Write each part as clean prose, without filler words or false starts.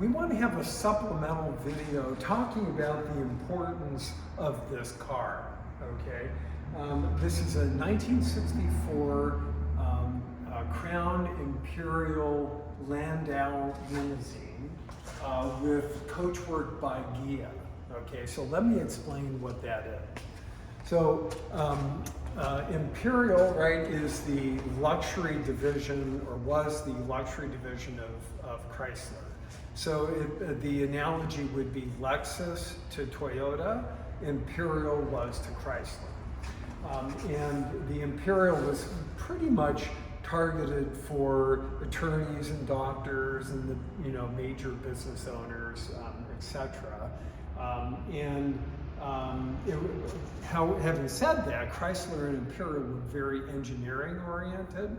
we want to have a supplemental video talking about the importance of this car, okay? This is a 1964 Crown Imperial Landau Limousine with Coachwork by Ghia. Okay, so let me explain what that is. So Imperial, right, is the luxury division, or was the luxury division of Chrysler. So the analogy would be Lexus to Toyota, Imperial was to Chrysler. And the Imperial was pretty much targeted for attorneys and doctors and the major business owners, etc. Having said that, Chrysler and Imperial were very engineering oriented,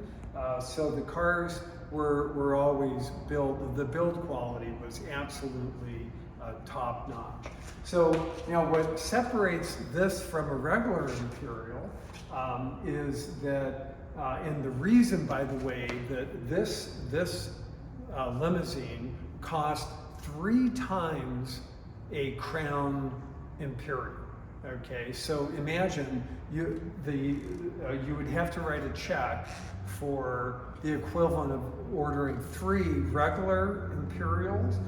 so the cars were always built. The build quality was absolutely top notch. So now, what separates this from a regular Imperial is that. And the reason, by the way, that this limousine cost 3 times a Crown Imperial. Okay, so imagine you would have to write a check for the equivalent of ordering 3 regular Imperials.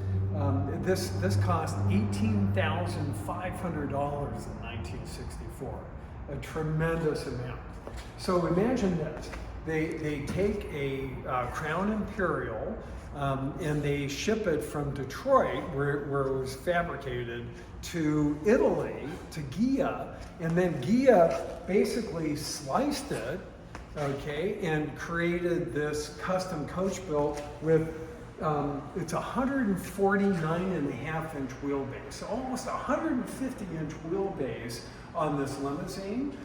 This cost $18,500 in 1964, a tremendous amount. So imagine this, they take a Crown Imperial and they ship it from Detroit, where it was fabricated, to Italy, to Ghia, and then Ghia basically sliced it, okay, and created this custom coach built with, it's 149.5-inch wheelbase, so almost 150-inch wheelbase on this limousine.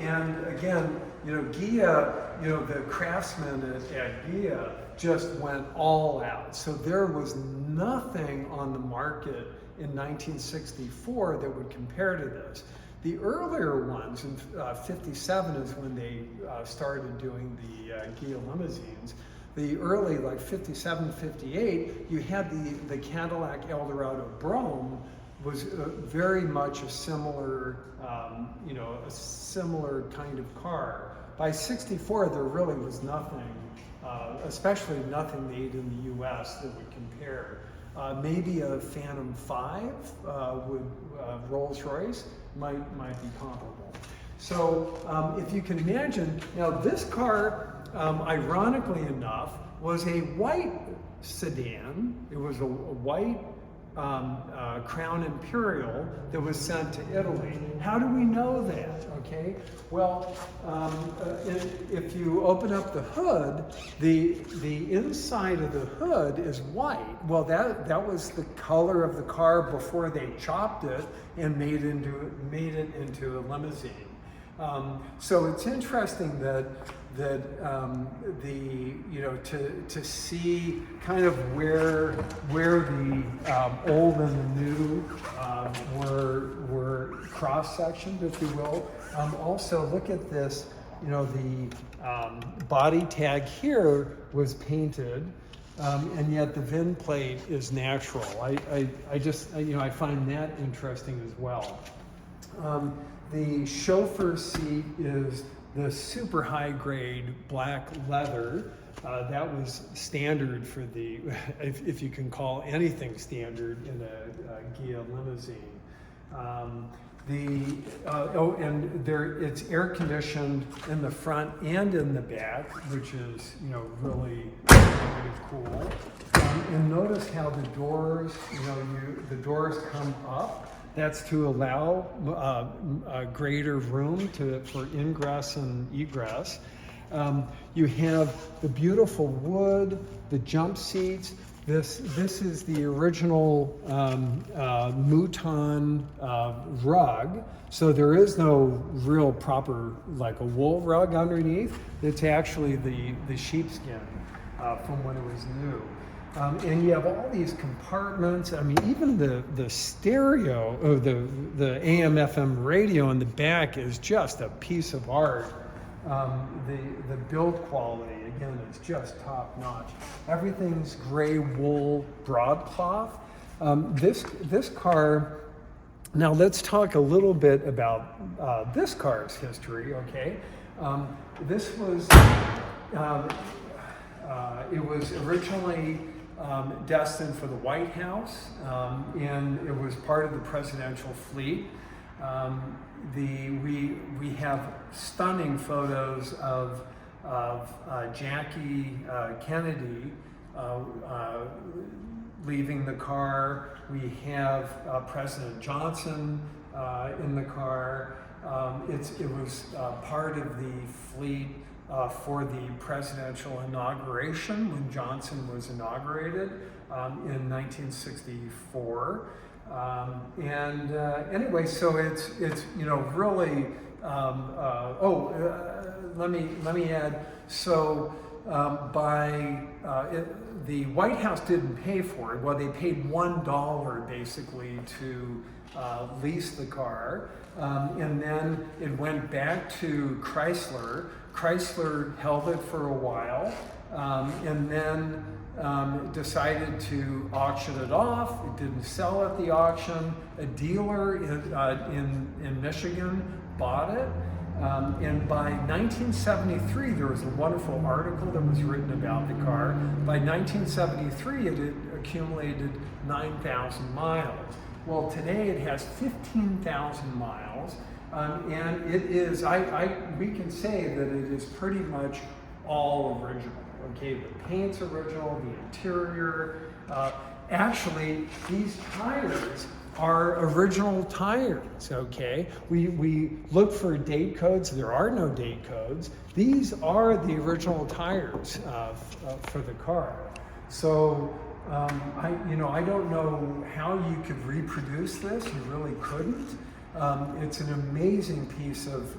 And again, Ghia, the craftsmen at Ghia just went all out. So there was nothing on the market in 1964 that would compare to this. The earlier ones, in 57 is when they started doing the Ghia limousines. The early, like 57, 58, you had the Cadillac Eldorado Brougham, was very much a similar, a similar kind of car. By 64, there really was nothing, especially nothing made in the U.S. that would compare. Maybe a Phantom 5 Rolls-Royce might be comparable. So if you can imagine, now this car, ironically enough, was a white sedan. It was a white Crown Imperial that was sent to Italy. How do we know that? Okay, well, if you open up the hood, the inside of the hood is white. Well, that was the color of the car before they chopped it and made it into a limousine. So it's interesting that to see kind of where the old and the new were cross-sectioned, if you will. Also, look at this. The body tag here was painted, and yet the VIN plate is natural. I find that interesting as well. The chauffeur seat is the super high grade black leather. That was standard for the, if you can call anything standard in a Ghia limousine. It's air conditioned in the front and in the back, which is really cool. And notice how the doors, the doors come up. That's to allow greater room for ingress and egress. You have the beautiful wood, the jump seats. This is the original mouton rug. So there is no real proper, like a wool rug underneath. It's actually the sheepskin from when it was new. And you have all these compartments. I mean, even the stereo, or the AM/FM radio in the back is just a piece of art. The build quality, again, is just top notch. Everything's gray wool broadcloth. This car, now let's talk a little bit about this car's history, okay? This was, it was originally destined for the White House, and it was part of the presidential fleet. We have stunning photos of Jackie Kennedy leaving the car. We have President Johnson in the car. It was part of the fleet for the presidential inauguration when Johnson was inaugurated in 1964. Anyway, so it's really. Let me add. So the White House didn't pay for it. Well, they paid $1 basically to lease the car, and then it went back to Chrysler. Chrysler held it for a while, and then decided to auction it off. It didn't sell at the auction. A dealer in Michigan bought it. And by 1973, there was a wonderful article that was written about the car. By 1973, it had accumulated 9,000 miles. Well, today it has 15,000 miles, and it is, we can say that it is pretty much all original. Okay, the paint's original, the interior. Actually, these tires are original tires, okay? We look for date codes. There are no date codes. These are the original tires for the car. So I don't know how you could reproduce this. You really couldn't. It's an amazing piece of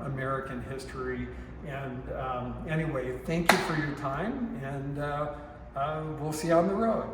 American history. And anyway, thank you for your time, and we'll see you on the road.